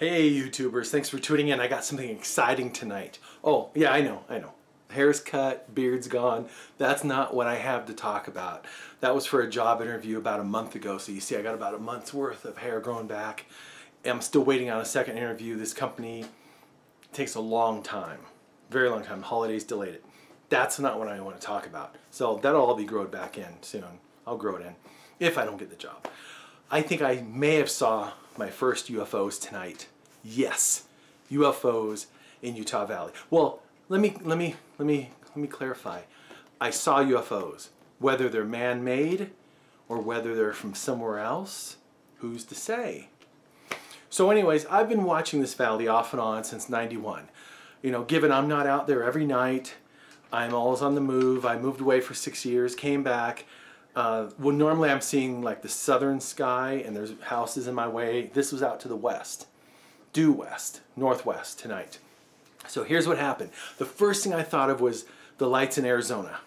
Hey YouTubers, thanks for tuning in. I got something exciting tonight. Oh, yeah, I know. Hair's cut, beard's gone. That's not what I have to talk about. That was for a job interview about a month ago, so you see I got about a month's worth of hair growing back. I'm still waiting on a second interview. This company takes a long time, very long time. Holidays delayed it. That's not what I want to talk about. So that'll all be grown back in soon. I'll grow it in if I don't get the job. I think I may have saw my first UFOs tonight. Yes, UFOs in Utah Valley. Well, let me clarify. I saw UFOs. Whether they're man-made or whether they're from somewhere else, who's to say? So anyways, I've been watching this valley off and on since '91. You know, given I'm not out there every night, I'm always on the move. I moved away for 6 years, came back. Well, normally I'm seeing like the southern sky and there's houses in my way. This was out to the west, due west, northwest tonight. So here's what happened. The first thing I thought of was the lights in Arizona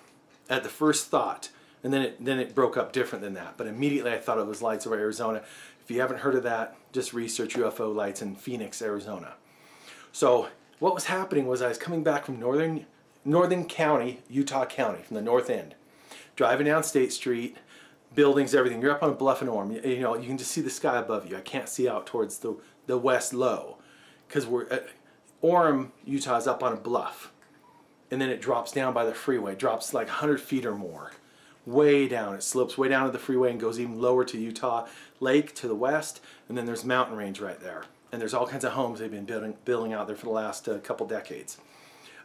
at the first thought. And then it broke up different than that. But immediately I thought it was lights over Arizona. If you haven't heard of that, just research UFO lights in Phoenix, Arizona. So what was happening was I was coming back from northern county, Utah County, from the north end. Driving down State Street, buildings, everything. You're up on a bluff in Orem. You know, you can just see the sky above you. I can't see out towards the west low because Orem, Utah is up on a bluff. And then it drops down by the freeway. Drops like 100 feet or more. Way down. It slopes way down to the freeway and goes even lower to Utah Lake to the west. And then there's mountain range right there. And there's all kinds of homes they've been building out there for the last couple decades.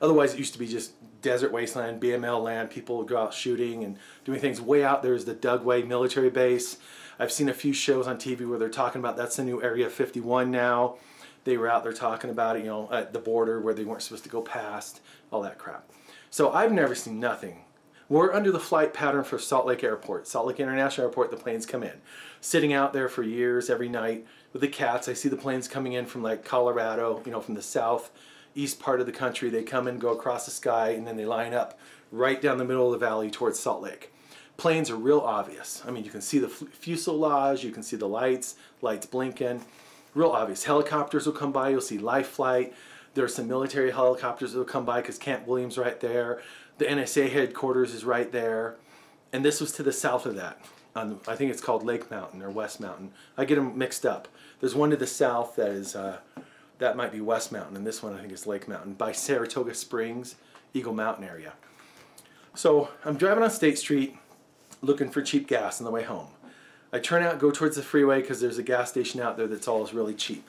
Otherwise, it used to be just desert wasteland, BML land. People would go out shooting and doing things. Way out there is the Dugway military base. I've seen a few shows on TV where they're talking about that's the new Area 51 now. They were out there talking about it, you know, at the border where they weren't supposed to go past, all that crap. So I've never seen nothing. We're under the flight pattern for Salt Lake Airport. Salt Lake International Airport, the planes come in. Sitting out there for years, every night with the cats. I see the planes coming in from like Colorado, you know, from the southeast part of the country. They come and go across the sky and then they line up right down the middle of the valley towards Salt Lake. Planes are real obvious. I mean, you can see the fuselage, you can see the lights blinking. Real obvious. Helicopters will come by, you'll see life flight. There are some military helicopters that will come by because Camp Williams right there. The NSA headquarters is right there. And this was to the south of that. I think it's called Lake Mountain or West Mountain. I get them mixed up. There's one to the south that is, that might be West Mountain, and this one I think is Lake Mountain by Saratoga Springs, Eagle Mountain area. So I'm driving on State Street looking for cheap gas on the way home. I turn out, go towards the freeway because there's a gas station out there that's always really cheap.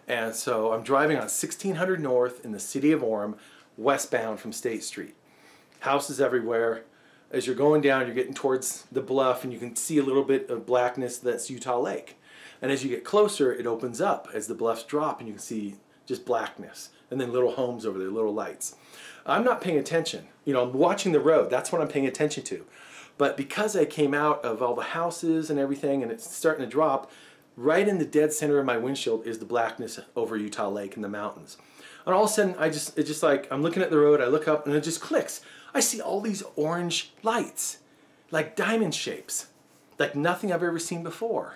And so I'm driving on 1600 North in the city of Orem, westbound from State Street. Houses everywhere. As you're going down, you're getting towards the bluff and you can see a little bit of blackness that's Utah Lake. And as you get closer, it opens up as the bluffs drop and you can see just blackness. And then little homes over there, little lights. I'm not paying attention. You know, I'm watching the road. That's what I'm paying attention to. But because I came out of all the houses and everything and it's starting to drop, right in the dead center of my windshield is the blackness over Utah Lake and the mountains. And all of a sudden, it's just like, I'm looking at the road, I look up and it just clicks. I see all these orange lights, like diamond shapes, like nothing I've ever seen before.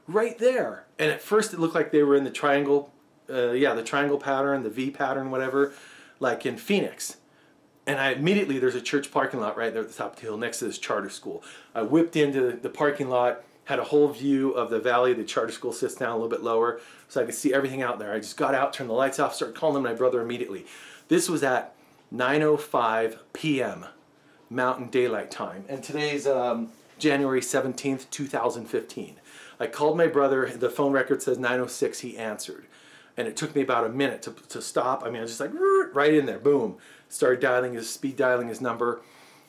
Right there. And at first it looked like they were in the triangle, the triangle pattern, the V pattern, whatever, like in Phoenix. And immediately, there's a church parking lot right there at the top of the hill next to this charter school. I whipped into the parking lot, had a whole view of the valley. The charter school sits down a little bit lower, so I could see everything out there. I just got out, turned the lights off, started calling my brother immediately. This was at 9:05 p.m. Mountain Daylight Time. And today's January 17th, 2015. I called my brother. The phone record says 9:06. He answered. And it took me about a minute to stop. I mean, I was just like, right in there, boom. Started speed dialing his number.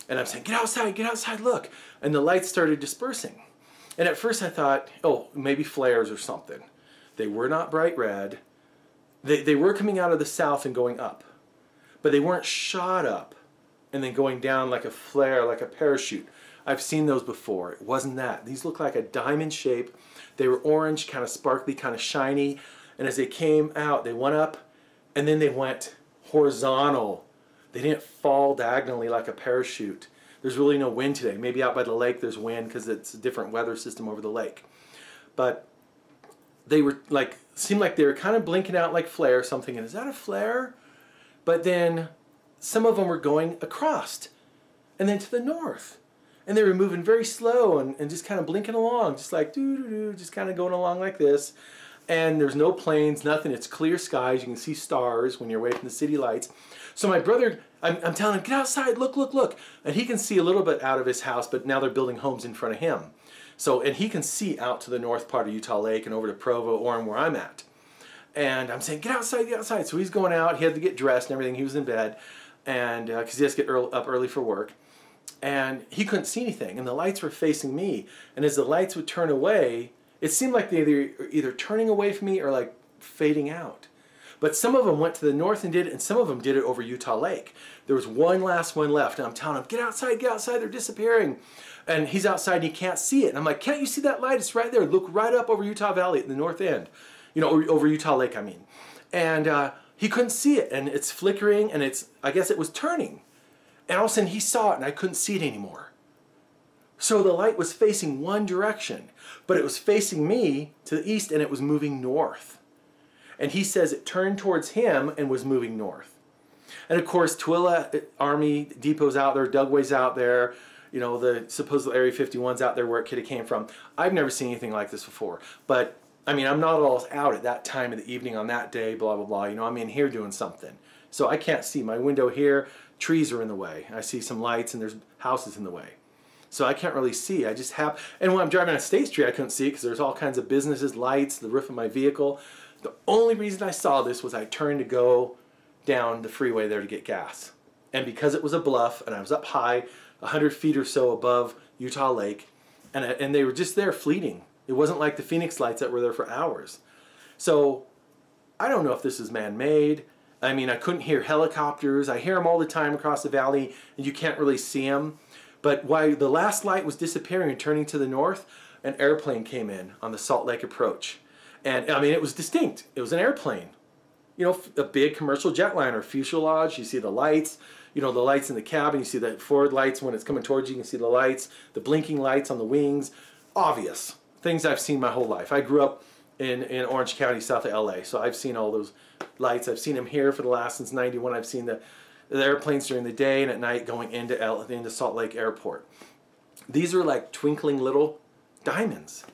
And I'm saying, get outside, look. And the lights started dispersing. And at first I thought, oh, maybe flares or something. They were not bright red. They were coming out of the south and going up. But they weren't shot up and then going down like a flare, like a parachute. I've seen those before. It wasn't that. These look like a diamond shape. They were orange, kind of sparkly, kind of shiny. And as they came out, they went up and then they went horizontal. They didn't fall diagonally like a parachute. There's really no wind today. Maybe out by the lake there's wind because it's a different weather system over the lake. But they were like seemed like they were kind of blinking out like flare or something. And is that a flare? But then some of them were going across and then to the north. And they were moving very slow and just kind of blinking along, just like doo-doo-doo, just kind of going along like this. And there's no planes, nothing. It's clear skies. You can see stars when you're away from the city lights. So my brother, I'm telling him, get outside, look, look, look. And he can see a little bit out of his house, but now they're building homes in front of him. So, and he can see out to the north part of Utah Lake and over to Provo, Orem, where I'm at. And I'm saying, get outside, get outside. So he's going out. He had to get dressed and everything. He was in bed, and because he has to get up early for work. And he couldn't see anything. And the lights were facing me. And as the lights would turn away, it seemed like they were either turning away from me or like fading out. But some of them went to the north and did it, and some of them did it over Utah Lake. There was one last one left, and I'm telling him, get outside, they're disappearing. And he's outside and he can't see it. And I'm like, can't you see that light? It's right there. Look right up over Utah Valley at the north end. You know, over Utah Lake, I mean. And he couldn't see it, and it's flickering, and I guess it was turning. And all of a sudden he saw it, and I couldn't see it anymore. So the light was facing one direction, but it was facing me to the east, and it was moving north. And he says it turned towards him and was moving north. And of course, Tooele Army Depot's out there, Dugway's out there, you know, the supposed Area 51's out there where it could have came from. I've never seen anything like this before. But, I mean, I'm not all out at that time of the evening on that day, blah, blah, blah. You know, I'm in here doing something. So I can't see. My window here, trees are in the way. I see some lights and there's houses in the way. So I can't really see. I just have, and when I'm driving on State Street, I couldn't see it because there's all kinds of businesses, lights, the roof of my vehicle. The only reason I saw this was I turned to go down the freeway there to get gas. And because it was a bluff and I was up high, 100 feet or so above Utah Lake, and they were just there fleeting. It wasn't like the Phoenix lights that were there for hours. So I don't know if this is man-made. I mean, I couldn't hear helicopters. I hear them all the time across the valley, and you can't really see them. But while the last light was disappearing and turning to the north, an airplane came in on the Salt Lake approach. And I mean, it was distinct. It was an airplane. You know, a big commercial jetliner, fuselage. You see the lights, you know, the lights in the cabin. You see the forward lights when it's coming towards you. You can see the lights, the blinking lights on the wings. Obvious. Things I've seen my whole life. I grew up in Orange County, south of LA, so I've seen all those lights. I've seen them here for the last, since 91. I've seen the airplanes during the day and at night going into Salt Lake Airport. These are like twinkling little diamonds.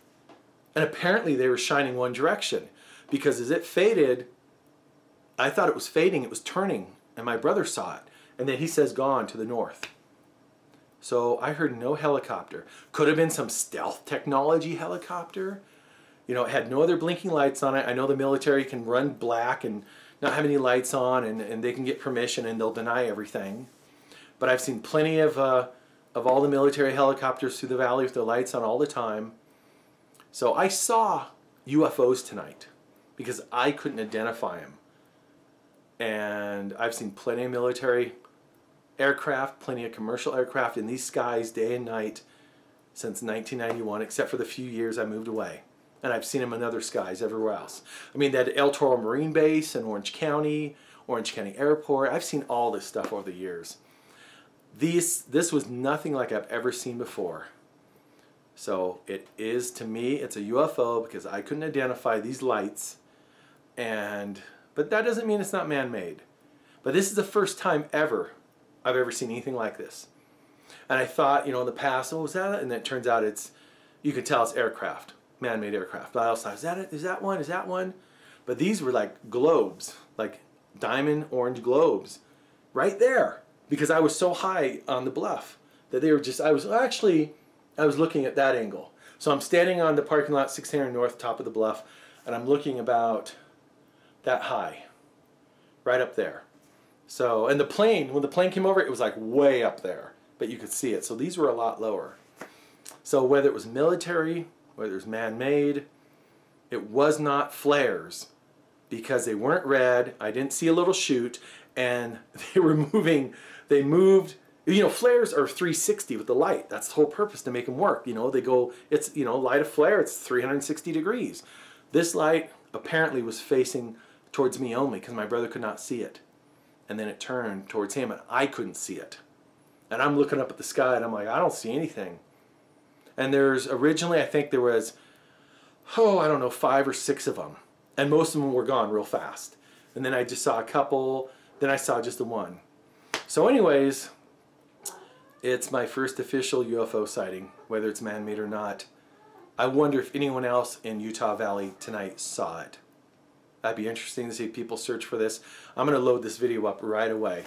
And apparently they were shining one direction, because as it faded, I thought it was fading, it was turning, and my brother saw it. And then he says gone to the north. So I heard no helicopter. Could have been some stealth technology helicopter. You know, it had no other blinking lights on it. I know the military can run black and not have any lights on, and they can get permission and they'll deny everything. But I've seen plenty of all the military helicopters through the valley with their lights on all the time. So I saw UFOs tonight because I couldn't identify them. And I've seen plenty of military aircraft, plenty of commercial aircraft in these skies day and night since 1991, except for the few years I moved away. And I've seen them in other skies everywhere else. I mean, that El Toro Marine Base in Orange County Airport. I've seen all this stuff over the years. This was nothing like I've ever seen before. So it is, to me, it's a UFO because I couldn't identify these lights. But that doesn't mean it's not man-made. But this is the first time ever I've ever seen anything like this. And I thought, you know, in the past, oh, was that it? And then it turns out you could tell it's aircraft. Man-made aircraft. But I also thought, is that it? Is that one? Is that one? But these were like globes, like diamond orange globes, right there. Because I was so high on the bluff that they were just, I was looking at that angle. So I'm standing on the parking lot, 600 North, top of the bluff, and I'm looking about that high, right up there. So, and the plane, when the plane came over, it was like way up there, but you could see it. So these were a lot lower. So whether it was military, whether it was man-made, it was not flares because they weren't red. I didn't see a little chute, and they were moving. They moved. You know, flares are 360 with the light. That's the whole purpose, to make them work. You know, they go. It's, you know, light a flare. It's 360 degrees. This light apparently was facing towards me only because my brother could not see it, and then it turned towards him, and I couldn't see it. And I'm looking up at the sky, and I'm like, I don't see anything. And there's originally, I think there was, oh, I don't know, 5 or 6 of them. and most of them were gone real fast. And then I just saw a couple, then I saw just the one. So anyways, it's my first official UFO sighting, whether it's man-made or not. I wonder if anyone else in Utah Valley tonight saw it. That'd be interesting to see people search for this. I'm going to load this video up right away.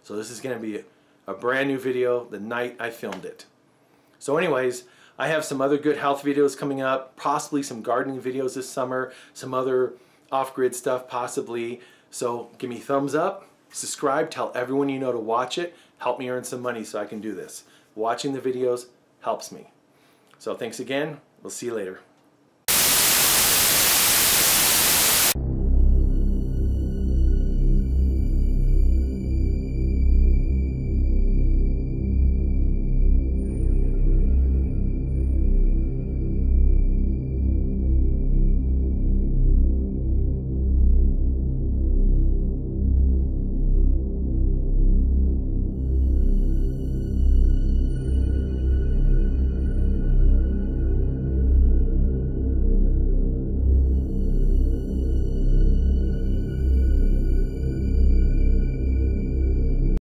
So this is going to be a brand new video the night I filmed it. So anyways, I have some other good health videos coming up, possibly some gardening videos this summer, some other off-grid stuff possibly. So give me a thumbs up, subscribe, tell everyone you know to watch it, help me earn some money so I can do this. Watching the videos helps me. So thanks again, we'll see you later.